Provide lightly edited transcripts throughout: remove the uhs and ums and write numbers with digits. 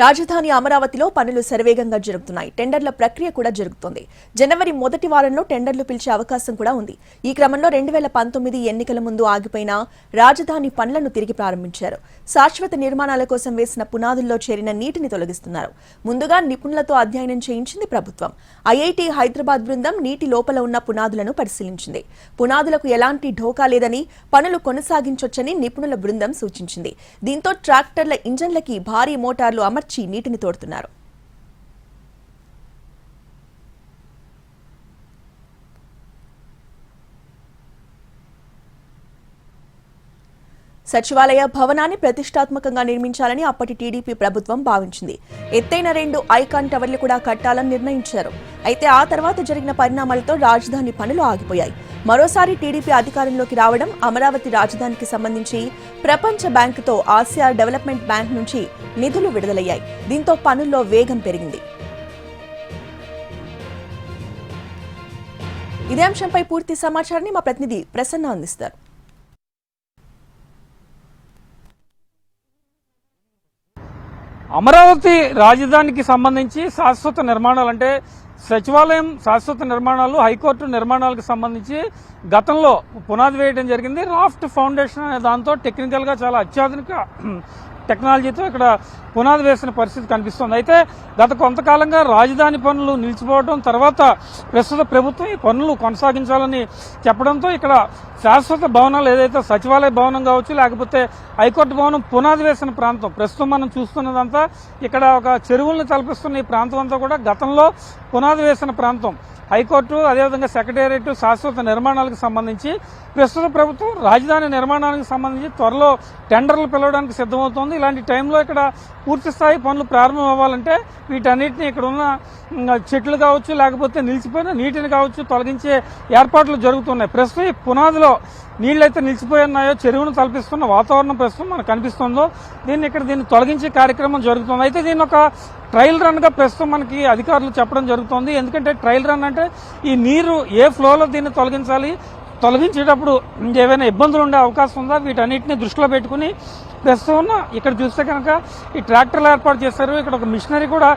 రాజధాని అమరావతిలో పనులు శరవేగంగా జరుగుతున్నాయి. టెండర్ల ప్రక్రియ కూడా జరుగుతోంది. జనవరి మొదటి వారంలో టెండర్లు పిలిచే అవకాశం కూడా ఉంది. ఈ క్రమంలో 2019 ఎన్నికల ముందు ఆగిపోయిన రాజధాని పనులను తిరిగి ప్రారంభించారు. శాశ్వత నిర్మాణాల కోసం వేసిన పునాదుల్లో చేరిన నీటిని తొలగిస్తున్నారు. ముందుగా నిపుణులతో అధ్యయనం చేయించింది ప్రభుత్వం. ఐఐటి హైదరాబాద్ బృందం నీటి లోపల ఉన్న పునాదులను పరిశీలించింది. పునాదులకు ఎలాంటి ఢోకా లేదని, పనులు కొనసాగించొచ్చని నిపుణుల బృందం సూచించింది. దీంతో ట్రాక్టర్ల ఇంజన్లకి భారీ మోటార్లు అమర్చి నీటిని తోడుతున్నారు. సచివాలయ భవనాన్ని ప్రతిష్టాత్మకంగా నిర్మించాలని అప్పటి టీడీపీ ప్రభుత్వం భావించింది. ఎత్తైన 2 ఐకాన్ టవర్లు కూడా కట్టాలని నిర్ణయించారు. అయితే ఆ తర్వాత జరిగిన పరిణామాలతో రాజధాని పనులు ఆగిపోయాయి. మరోసారి టీడీపీ అధికారంలోకి రావడం, అమరావతి రాజధానికి సంబంధించి ప్రపంచ బ్యాంకుతో ఆసియా డెవలప్మెంట్ బ్యాంక్ నుంచి నిధులు విడుదలయ్యాయి. దీంతో పనుల్లో వేగం పెరిగింది. ఇదే అంశంపై పూర్తి సమాచారాన్ని మా ప్రతినిధి ప్రసన్న అందిస్తారు. అమరావతి రాజధానికి సంబంధించి శాశ్వత నిర్మాణాలు అంటే సచివాలయం శాశ్వత నిర్మాణాలు, హైకోర్టు నిర్మాణాలకు సంబంధించి గతంలో పునాది వేయడం జరిగింది. రాఫ్ట్ ఫౌండేషన్ అనే దాంతో టెక్నికల్గా చాలా అత్యాధునిక టెక్నాలజీతో ఇక్కడ పునాది వేసిన పరిస్థితి కనిపిస్తుంది. అయితే గత కొంతకాలంగా రాజధాని పనులు నిలిచిపోవడం, తర్వాత ప్రస్తుత ప్రభుత్వం ఈ పనులు కొనసాగించాలని చెప్పడంతో ఇక్కడ శాశ్వత భవనాలు ఏదైతే సచివాలయ భవనం కావచ్చు, లేకపోతే హైకోర్టు భవనం పునాది వేసిన ప్రాంతం ప్రస్తుతం మనం చూస్తున్నదంతా ఇక్కడ ఒక చెరువుల్ని తలపిస్తున్న ఈ ప్రాంతం అంతా కూడా గతంలో పునాది వేసిన ప్రాంతం. హైకోర్టు, అదేవిధంగా సెక్రటేరియట్, శాశ్వత నిర్మాణాలకు సంబంధించి ప్రస్తుత ప్రభుత్వం రాజధాని నిర్మాణానికి సంబంధించి త్వరలో టెండర్లు పిలవడానికి సిద్ధమవుతోంది. ఇలాంటి టైంలో ఇక్కడ పూర్తి స్థాయి పనులు ప్రారంభం అవ్వాలంటే వీటన్నిటిని ఇక్కడ ఉన్న చెట్లు కావచ్చు, లేకపోతే నిలిచిపోయిన నీటిని కావచ్చు తొలగించే ఏర్పాట్లు జరుగుతున్నాయి. ప్రస్తుతం ఈ పునాదిలో నీళ్లైతే నిలిచిపోయి ఉన్నాయో, చెరువును తలపిస్తున్న వాతావరణం ప్రస్తుతం మనకు కనిపిస్తుందో దీన్ని తొలగించే కార్యక్రమం జరుగుతుంది. అయితే దీన్ని ఒక ట్రయల్ రన్ గా ప్రస్తుతం మనకి అధికారులు చెప్పడం జరుగుతోంది. ఎందుకంటే ట్రయల్ రన్ అంటే ఈ నీరు ఏ ఫ్లోలో దీన్ని తొలగించేటప్పుడు ఏవైనా ఇబ్బందులు ఉండే అవకాశం ఉందా, వీటన్నిటిని దృష్టిలో పెట్టుకుని ప్రస్తుతం ఇక్కడ చూస్తే కనుక ఈ ట్రాక్టర్లు ఏర్పాటు చేశారు. ఇక్కడ ఒక మిషనరీ కూడా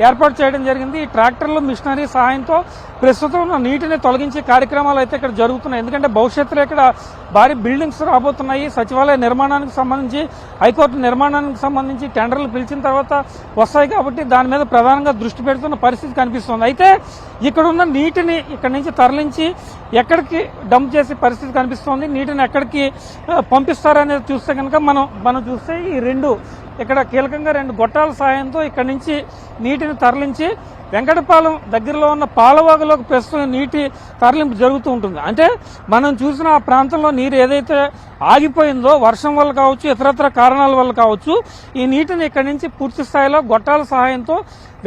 ఏర్పాటు చేయడం జరిగింది. ఈ ట్రాక్టర్లు, మిషనరీ సహాయంతో ప్రస్తుతం ఉన్న నీటిని తొలగించే కార్యక్రమాలు అయితే ఇక్కడ జరుగుతున్నాయి. ఎందుకంటే భవిష్యత్తులో ఇక్కడ భారీ బిల్డింగ్స్ రాబోతున్నాయి. సచివాలయ నిర్మాణానికి సంబంధించి, హైకోర్టు నిర్మాణానికి సంబంధించి టెండర్లు పిలిచిన తర్వాత వస్తాయి కాబట్టి దాని మీద ప్రధానంగా దృష్టి పెడుతున్న పరిస్థితి కనిపిస్తుంది. అయితే ఇక్కడున్న నీటిని ఇక్కడి నుంచి తరలించి ఎక్కడికి డంప్ చేసే పరిస్థితి కనిపిస్తోంది. నీటిని ఎక్కడికి పంపిస్తారనేది చూస్తే కనుక మనం చూస్తే ఈ ఇక్కడ కీలకంగా 2 గొట్టాల సాయంతో ఇక్కడి నుంచి నీటిని తరలించి వెంకటపాలెం దగ్గరలో ఉన్న పాలవాగులోకి ప్రస్తుతం నీటి తరలింపు జరుగుతూ ఉంటుంది. అంటే మనం చూసిన ఆ ప్రాంతంలో నీరు ఏదైతే ఆగిపోయిందో వర్షం వల్ల కావచ్చు, ఇతరత్ర కారణాల వల్ల కావచ్చు, ఈ నీటిని ఇక్కడి నుంచి పూర్తి స్థాయిలో గొట్టాల సహాయంతో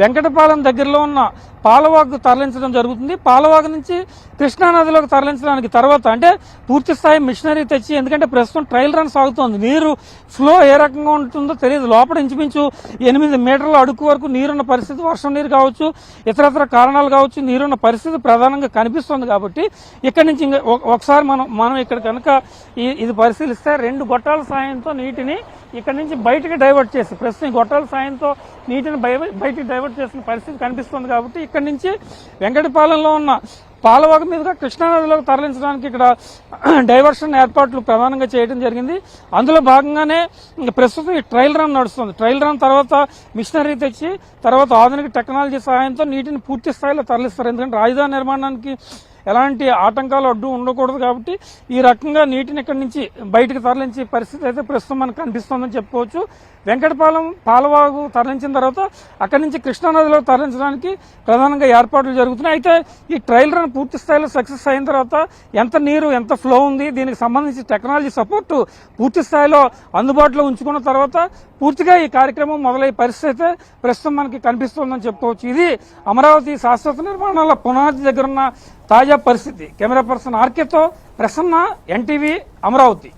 వెంకటపాలెం దగ్గరలో ఉన్న పాలవాగు తరలించడం జరుగుతుంది. పాలవాగు నుంచి కృష్ణానదిలోకి తరలించడానికి తర్వాత అంటే పూర్తి స్థాయి మిషనరీ తెచ్చి, ఎందుకంటే ప్రస్తుతం ట్రయల్ రన్ సాగుతోంది. నీరు ఫ్లో ఏ రకంగా ఉంటుందో తెలియదు. లోపల ఇంచుమించు 8 మీటర్ల అడుగు వరకు నీరున్న పరిస్థితి, వర్షం నీరు కావచ్చు, ఇతరత్ర కారణాలు కావచ్చు, నీరున్న పరిస్థితి ప్రధానంగా కనిపిస్తుంది. కాబట్టి ఇక్కడి నుంచి ఒకసారి మనం ఇక్కడ కనుక ఇది పరిశీలిస్తే 2 గొట్టాల సాయంతో నీటిని ఇక్కడి నుంచి బయటికి డైవర్ట్ చేసి, ప్రస్తుతం ఈ గొట్టాల సాయంతో నీటిని బయటికి డైవర్ట్ చేసిన పరిస్థితి కనిపిస్తుంది. కాబట్టి ఇక్కడి నుంచి వెంకటపాలెంలో ఉన్న పాలవాగు మీదుగా కృష్ణానదిలోకి తరలించడానికి ఇక్కడ డైవర్షన్ ఏర్పాట్లు ప్రధానంగా చేయడం జరిగింది. అందులో భాగంగానే ప్రస్తుతం ఈ ట్రయల్ రన్ నడుస్తుంది. ట్రయల్ రన్ తర్వాత మిషనరీ తెచ్చి తర్వాత ఆధునిక టెక్నాలజీ సహాయంతో నీటిని పూర్తి స్థాయిలో తరలిస్తారు. ఎందుకంటే రాజధాని నిర్మాణానికి ఎలాంటి ఆటంకాలు అడ్డు ఉండకూడదు కాబట్టి ఈ రకంగా నీటిని ఇక్కడి నుంచి బయటకు తరలించే పరిస్థితి అయితే ప్రస్తుతం మనకు కనిపిస్తోందని చెప్పుకోవచ్చు. వెంకటపాలెం పాలవాగు తరలించిన తర్వాత అక్కడి నుంచి కృష్ణానదిలో తరలించడానికి ప్రధానంగా ఏర్పాట్లు జరుగుతున్నాయి. అయితే ఈ ట్రయల్ రన్ పూర్తి స్థాయిలో సక్సెస్ అయిన తర్వాత ఎంత నీరు, ఎంత ఫ్లో ఉంది, దీనికి సంబంధించి టెక్నాలజీ సపోర్టు పూర్తి స్థాయిలో అందుబాటులో ఉంచుకున్న తర్వాత పూర్తిగా ఈ కార్యక్రమం మొదలయ్యే పరిస్థితి అయితే ప్రస్తుతం మనకి కనిపిస్తోందని చెప్పుకోవచ్చు. ఇది అమరావతి శాశ్వత నిర్మాణాల పునాది దగ్గరున్న తాజా పరిస్థితి. కెమెరా పర్సన్ ఆర్కేతో ప్రసన్న, ఎన్టీవీ, అమరావతి.